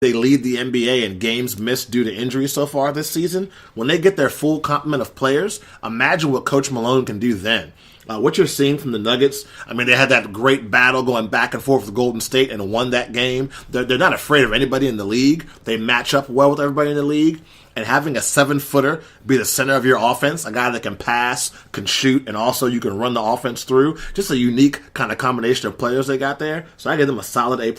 they lead the NBA in games missed due to injury so far this season. When they get their full complement of players, imagine what Coach Malone can do then. What you're seeing from the Nuggets, I mean, they had that great battle going back and forth with Golden State and won that game. They're not afraid of anybody in the league. They match up well with everybody in the league. And having a 7-footer be the center of your offense, a guy that can pass, can shoot, and also you can run the offense through, just a unique kind of combination of players they got there. So I give them a solid A+.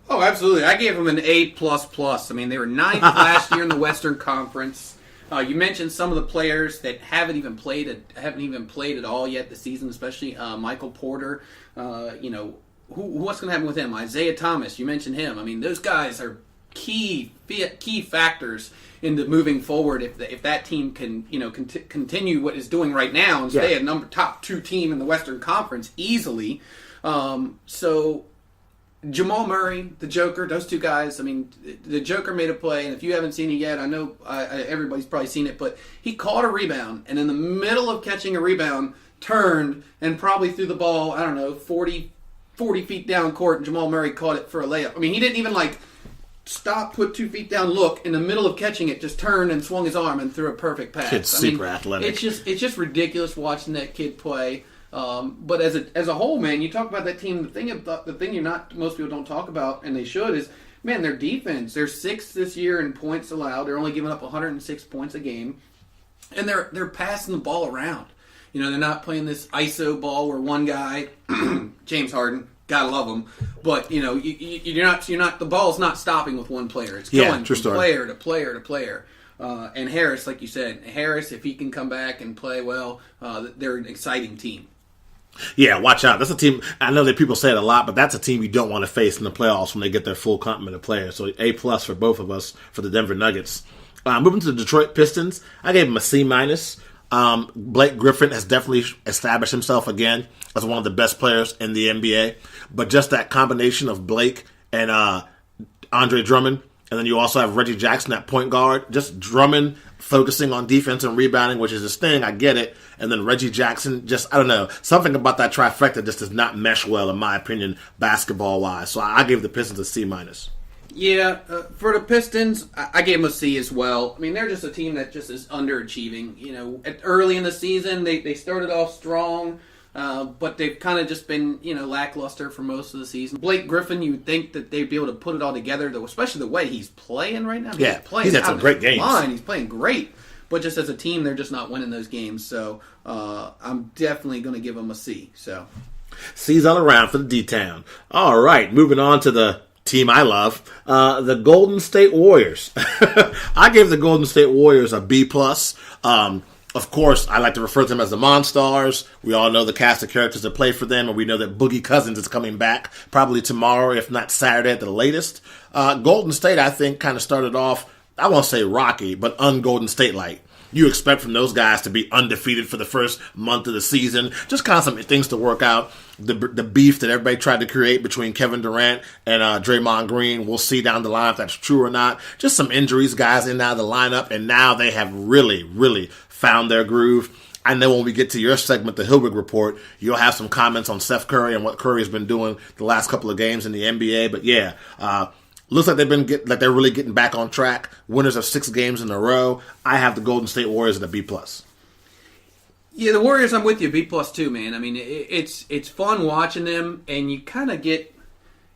Oh, absolutely. I gave them an A++. I mean, they were 9th last year in the Western Conference. You mentioned some of the players that haven't even played at all yet this season, especially Michael Porter. What's going to happen with him? Isaiah Thomas, you mentioned him. I mean, those guys are key factors into moving forward. If that team can continue what it's doing right now and stay a top 2 team in the Western Conference easily. So Jamal Murray, the Joker, those two guys, I mean, the Joker made a play, and if you haven't seen it yet, I know everybody's probably seen it, but he caught a rebound, and in the middle of catching a rebound, turned and probably threw the ball, 40 feet down court, and Jamal Murray caught it for a layup. I mean, he didn't even, stop, put 2 feet down, look, in the middle of catching it, just turned and swung his arm and threw a perfect pass. Kid's super athletic. It's just ridiculous watching that kid play. But as a whole, man, you talk about that team. The thing most people don't talk about, and they should, is man, their defense. They're 6th this year in points allowed. They're only giving up 106 points a game, and they're passing the ball around. They're not playing this ISO ball where one guy, James Harden, gotta love him, but you're not. The ball's not stopping with one player. It's going from player to player to player. And Harris, like you said, if he can come back and play well, they're an exciting team. Yeah, watch out. That's a team, I know that people say it a lot, but that's a team you don't want to face in the playoffs when they get their full complement of players. So A+ for both of us for the Denver Nuggets. Moving to the Detroit Pistons, I gave them a C-. Blake Griffin has definitely established himself again as one of the best players in the NBA. But just that combination of Blake and Andre Drummond, and then you also have Reggie Jackson at point guard. Just Drummond focusing on defense and rebounding, which is his thing. I get it. And then Reggie Jackson, I don't know. Something about that trifecta just does not mesh well, in my opinion, basketball-wise. So I gave the Pistons a C-. Yeah, for the Pistons, I gave them a C as well. I mean, they're just a team that just is underachieving. Early in the season, they started off strong. But they've kind of just been, lackluster for most of the season. Blake Griffin, you would think that they'd be able to put it all together, though, especially the way he's playing right now. He's had some great games. He's playing great. But just as a team, they're just not winning those games. So I'm definitely going to give them a C. So C's all around for the D-Town. All right, moving on to the team I love, the Golden State Warriors. I gave the Golden State Warriors a B+. Of course, I like to refer to them as the Monstars. We all know the cast of characters that play for them, and we know that Boogie Cousins is coming back probably tomorrow, if not Saturday at the latest. Golden State, I think, kind of started off, I won't say rocky, but un-Golden State-like. You expect from those guys to be undefeated for the first month of the season. Just kind of some things to work out. The beef that everybody tried to create between Kevin Durant and Draymond Green. We'll see down the line if that's true or not. Just some injuries, guys in and out of the lineup, and now they have really, really found their groove. I know when we get to your segment, the Hilbig Report, you'll have some comments on Steph Curry and what Curry has been doing the last couple of games in the NBA. But yeah, looks like they're really getting back on track. Winners of 6 games in a row. I have the Golden State Warriors at a B+. Yeah, the Warriors, I'm with you, B+ too, man. I mean, it's fun watching them, and you kind of get.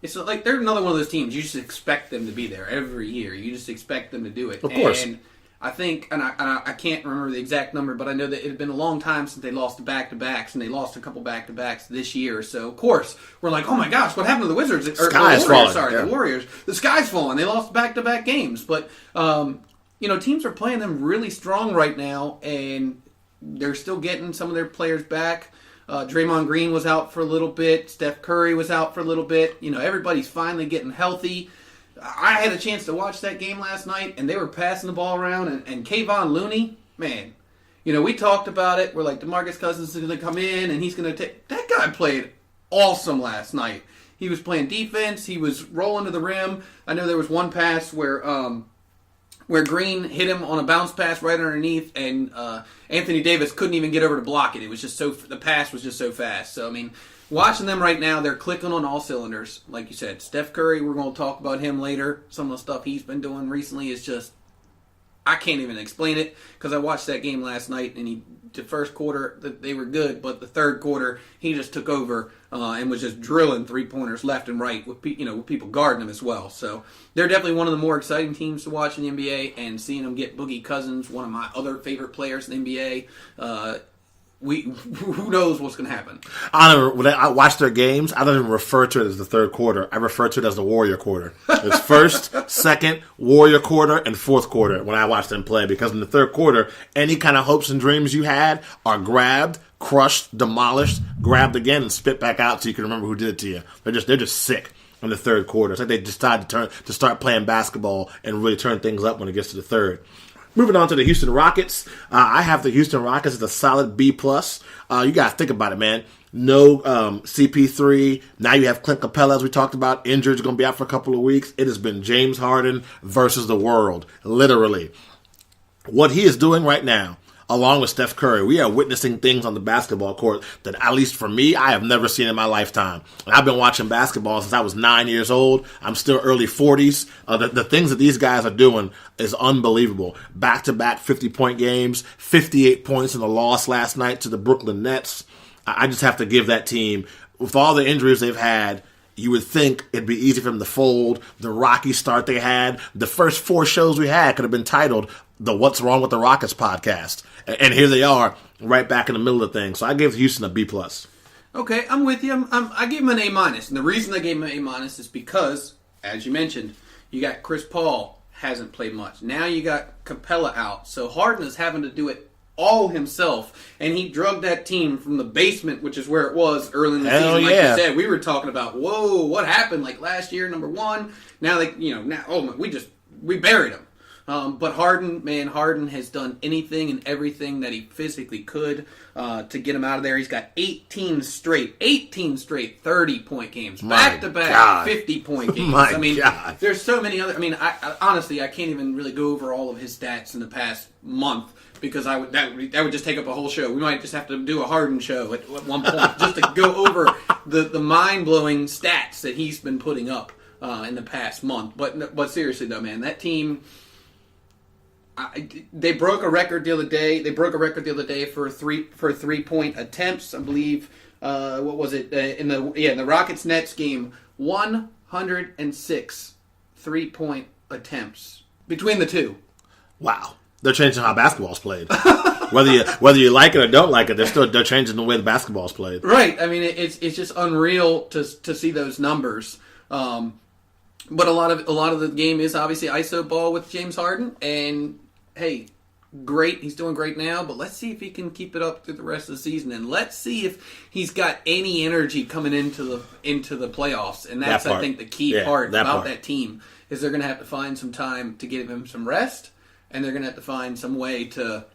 It's like they're another one of those teams. You just expect them to be there every year. You just expect them to do it. Of course. And I think, and I can't remember the exact number, but I know that it had been a long time since they lost back-to-backs, and they lost a couple back-to-backs this year. So, of course, we're like, oh my gosh, what happened to the Wizards? The Warriors. The sky's falling. They lost back-to-back games. But, teams are playing them really strong right now, and they're still getting some of their players back. Draymond Green was out for a little bit. Steph Curry was out for a little bit. Everybody's finally getting healthy. I had a chance to watch that game last night, and they were passing the ball around. And Kayvon Looney, man, we talked about it. We're like, DeMarcus Cousins is going to come in, and he's going to take. That guy played awesome last night. He was playing defense. He was rolling to the rim. I know there was one pass where Green hit him on a bounce pass right underneath, and Anthony Davis couldn't even get over to block it. It was just the pass was just so fast. So, I mean, watching them right now, they're clicking on all cylinders. Like you said, Steph Curry, we're going to talk about him later. Some of the stuff he's been doing recently is just, I can't even explain it because I watched that game last night and the first quarter they were good, but the third quarter he just took over and was just drilling 3-pointers left and right with people guarding him as well. So they're definitely one of the more exciting teams to watch in the NBA, and seeing them get Boogie Cousins, one of my other favorite players in the NBA. Who knows what's going to happen? When I watch their games, I don't even refer to it as the third quarter. I refer to it as the Warrior quarter. It's first, second, Warrior quarter, and fourth quarter when I watch them play. Because in the third quarter, any kind of hopes and dreams you had are grabbed, crushed, demolished, grabbed again, and spit back out so you can remember who did it to you. They're just sick in the third quarter. It's like they decided to start playing basketball and really turn things up when it gets to the third. Moving on to the Houston Rockets, I have the Houston Rockets as a solid B+. You got to think about it, man. No CP3. Now you have Clint Capella, as we talked about. Injured, going to be out for a couple of weeks. It has been James Harden versus the world, literally. What he is doing right now, along with Steph Curry, we are witnessing things on the basketball court that, at least for me, I have never seen in my lifetime. And I've been watching basketball since I was 9 years old. I'm still early 40s. The things that these guys are doing is unbelievable. Back-to-back 50-point games, 58 points in the loss last night to the Brooklyn Nets. I just have to give that team, with all the injuries they've had, you would think it'd be easy for them to fold. The rocky start they had, the first 4 shows we had could have been titled the What's Wrong with the Rockets podcast. And here they are, right back in the middle of the thing. So I gave Houston a B+. Okay, I'm with you. I gave him an A-. And the reason I gave him an A- is because, as you mentioned, you got Chris Paul hasn't played much. Now you got Capella out. So Harden is having to do it all himself. And he drugged that team from the basement, which is where it was early in the season. Like you said, we were talking about, whoa, what happened? Like last year, number 1. Now, we buried him. But Harden has done anything and everything that he physically could to get him out of there. He's got 18 straight 30-point games, back-to-back 50-point games. There's so many other. I honestly, I can't even really go over all of his stats in the past month because that would just take up a whole show. We might just have to do a Harden show at one point just to go over the mind-blowing stats that he's been putting up in the past month. But seriously though, man, that team. They broke a record the other day. They broke a record the other day for 3-point attempts. I believe. What was it in the Rockets Nets game? 106 3-point attempts between the two. Wow, they're changing how basketball's played. whether you like it or don't like it, they're changing the way the basketball's played. Right. I mean, it's just unreal to see those numbers. But a lot of the game is obviously ISO ball with James Harden, and hey, great, he's doing great now, but let's see if he can keep it up through the rest of the season, and let's see if he's got any energy coming into the playoffs, and that's I think the key part about that team is they're going to have to find some time to give him some rest, and they're going to have to find some way to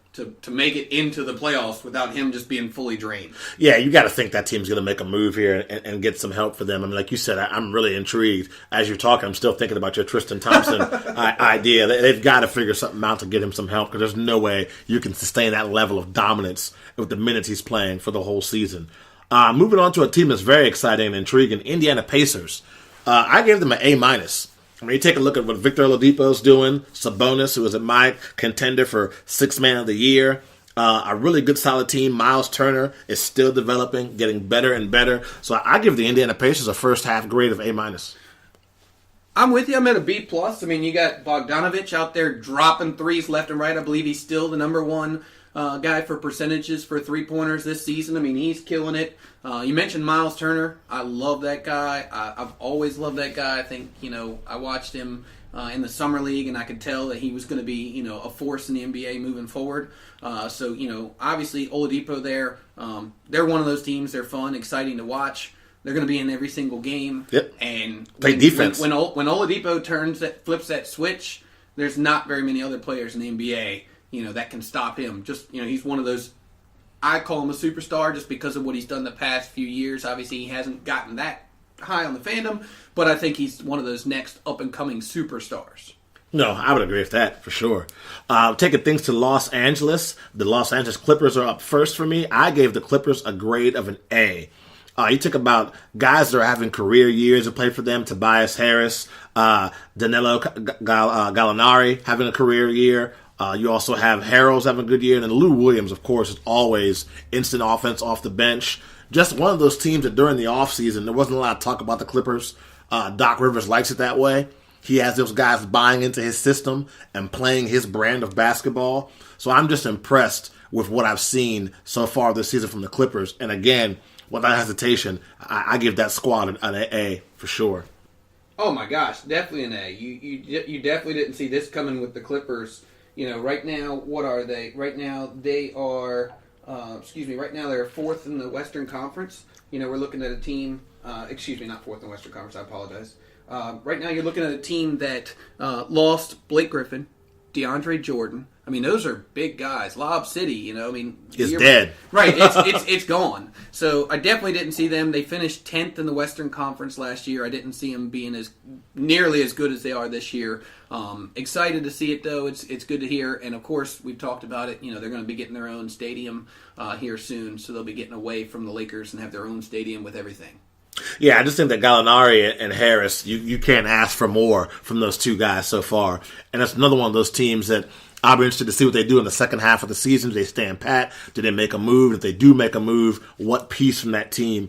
make it into the playoffs without him just being fully drained. Yeah, you got to think that team's going to make a move here and get some help for them. I mean, like you said, I'm really intrigued. As you're talking, I'm still thinking about your Tristan Thompson idea. They've got to figure something out to get him some help because there's no way you can sustain that level of dominance with the minutes he's playing for the whole season. Moving on to a team that's very exciting and intriguing, Indiana Pacers. I gave them an A-. When you take a look at what Victor Oladipo's doing, Sabonis, who was my contender for Sixth Man of the Year, a really good, solid team. Miles Turner is still developing, getting better and better. So I give the Indiana Pacers a first half grade of A-. I'm with you. I'm at a B+. I mean, you got Bogdanovich out there dropping threes left and right. I believe he's still the number 1 guy for percentages for 3-pointers this season. I mean, he's killing it. You mentioned Miles Turner. I love that guy. I've always loved that guy. I think, I watched him in the Summer League, and I could tell that he was going to be, a force in the NBA moving forward. So, obviously, Oladipo there, they're one of those teams. They're fun, exciting to watch. They're going to be in every single game. Yep. And play defense. When Oladipo flips that switch, there's not very many other players in the NBA that can stop him. Just, he's one of those, I call him a superstar just because of what he's done the past few years. Obviously, he hasn't gotten that high on the fandom, but I think he's one of those next up-and-coming superstars. No, I would agree with that for sure. Taking things to Los Angeles, the Los Angeles Clippers are up first for me. I gave the Clippers a grade of an A. You think about guys that are having career years to play for them. Tobias Harris, Danilo Gallinari having a career year. You also have Harrell's having a good year. And then Lou Williams, of course, is always instant offense off the bench. Just one of those teams that during the offseason, there wasn't a lot of talk about the Clippers. Doc Rivers likes it that way. He has those guys buying into his system and playing his brand of basketball. So I'm just impressed with what I've seen so far this season from the Clippers. And again, without hesitation, I give that squad an A for sure. Oh my gosh, definitely an A. You definitely didn't see this coming with the Clippers. Right now, what are they? Right now, they are. Right now they're fourth in the Western Conference. We're looking at a team. Not fourth in the Western Conference. I apologize. Right now, you're looking at a team that lost Blake Griffin, DeAndre Jordan. I mean, those are big guys. Lob City, It's dead. Right, it's gone. So I definitely didn't see them. They finished 10th in the Western Conference last year. I didn't see them being nearly as good as they are this year. Excited to see it, though. It's good to hear. And, of course, we've talked about it. They're going to be getting their own stadium here soon. So they'll be getting away from the Lakers and have their own stadium with everything. Yeah, I just think that Gallinari and Harris, you can't ask for more from those two guys so far. And that's another one of those teams that I'll be interested to see what they do in the second half of the season. Do they stand pat? Do they make a move? If they do make a move, what piece from that team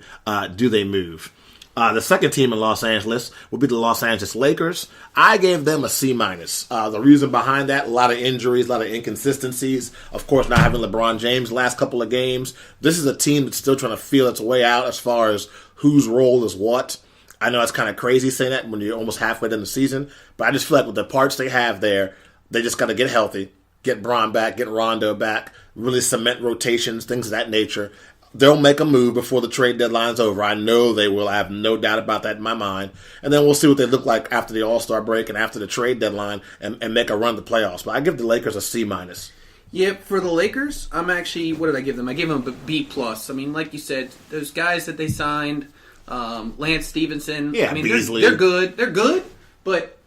do they move? The second team in Los Angeles would be the Los Angeles Lakers. I gave them a C-. The reason behind that, a lot of injuries, a lot of inconsistencies. Of course, not having LeBron James the last couple of games. This is a team that's still trying to feel its way out as far as whose role is what. I know it's kind of crazy saying that when you're almost halfway done the season, but I just feel like with the parts they have there, they just got to get healthy, get Bron back, get Rondo back, really cement rotations, things of that nature. They'll make a move before the trade deadline's over. I know they will. I have no doubt about that in my mind. And then we'll see what they look like after the All-Star break and after the trade deadline and make a run to the playoffs. But I give the Lakers a C-. Yeah, for the Lakers, I'm actually, what did I give them? I gave them a B+. I mean, like you said, those guys that they signed, Lance Stevenson, Beasley. They're good. They're good, but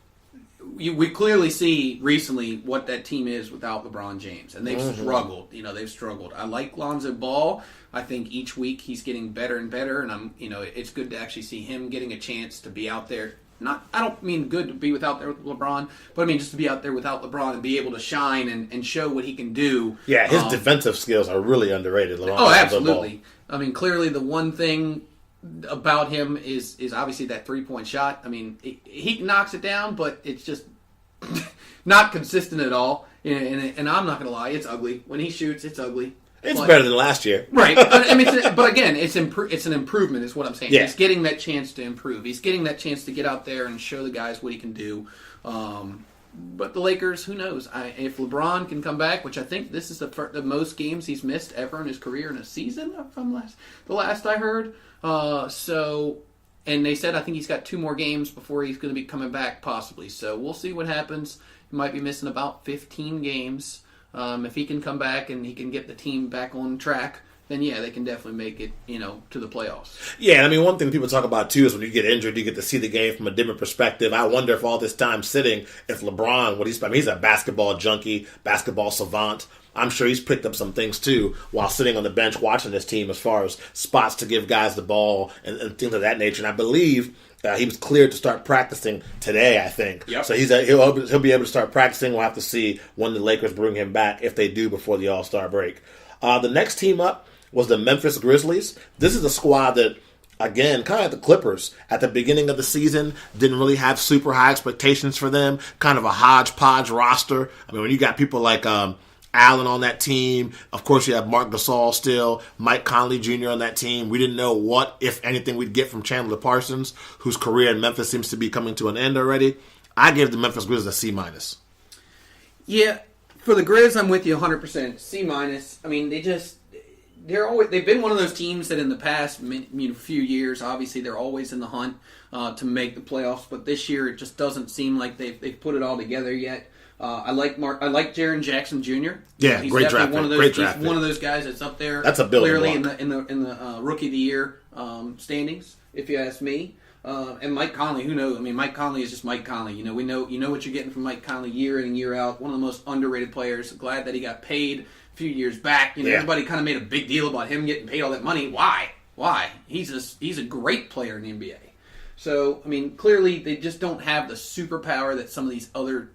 we clearly see recently what that team is without LeBron James, and they've struggled. They've struggled. I like Lonzo Ball. I think each week he's getting better and better, and it's good to actually see him getting a chance to be out there. I don't mean good to be without there with LeBron, but I mean just to be out there without LeBron and be able to shine and show what he can do. Yeah, his defensive skills are really underrated. Absolutely. I mean, clearly the one thing about him is obviously that 3-point shot. I mean, he knocks it down, but it's just not consistent at all. And I'm not going to lie, it's ugly. When he shoots, it's ugly. It's better than last year. Right. I mean, but again, it's an improvement is what I'm saying. Yeah. He's getting that chance to improve. He's getting that chance to get out there and show the guys what he can do. But the Lakers, who knows? If LeBron can come back, which I think this is the most games he's missed ever in his career in a season, from the last I heard. And they said I think he's got 2 more games before he's going to be coming back, possibly. So we'll see what happens. He might be missing about 15 games. If he can come back and he can get the team back on track, then yeah, they can definitely make it, to the playoffs. Yeah, and I mean, one thing people talk about too is when you get injured, you get to see the game from a different perspective. I wonder if all this time sitting, if LeBron, he's a basketball junkie, basketball savant. I'm sure he's picked up some things too while sitting on the bench watching this team as far as spots to give guys the ball and things of that nature. And I believe he was cleared to start practicing today, I think. Yep. So he'll be able to start practicing. We'll have to see when the Lakers bring him back, if they do, before the All-Star break. The next team up was the Memphis Grizzlies. This is a squad that, again, kind of like the Clippers, at the beginning of the season, didn't really have super high expectations for them. Kind of a hodgepodge roster. I mean, when you got people like Allen on that team. Of course, you have Mark Gasol still, Mike Conley Jr. on that team. We didn't know what, if anything, we'd get from Chandler Parsons, whose career in Memphis seems to be coming to an end already. I gave the Memphis Grizzlies a C-. Yeah, for the Grizz, I'm with you 100%. C-. I mean, they've been one of those teams that in the past few years, obviously, they're always in the hunt to make the playoffs. But this year, it just doesn't seem like they've put it all together yet. I like Jaren Jackson Jr. Yeah, he's great draft. Great draft. He's one of those guys that's up there. That's a building clearly block. in the Rookie of the Year standings, if you ask me. And Mike Conley, who knows? I mean, Mike Conley is just Mike Conley. You know what you're getting from Mike Conley year in and year out. One of the most underrated players. Glad that he got paid a few years back. Everybody kind of made a big deal about him getting paid all that money. Why? Why? He's a great player in the NBA. So, I mean, clearly they just don't have the superpower that some of these other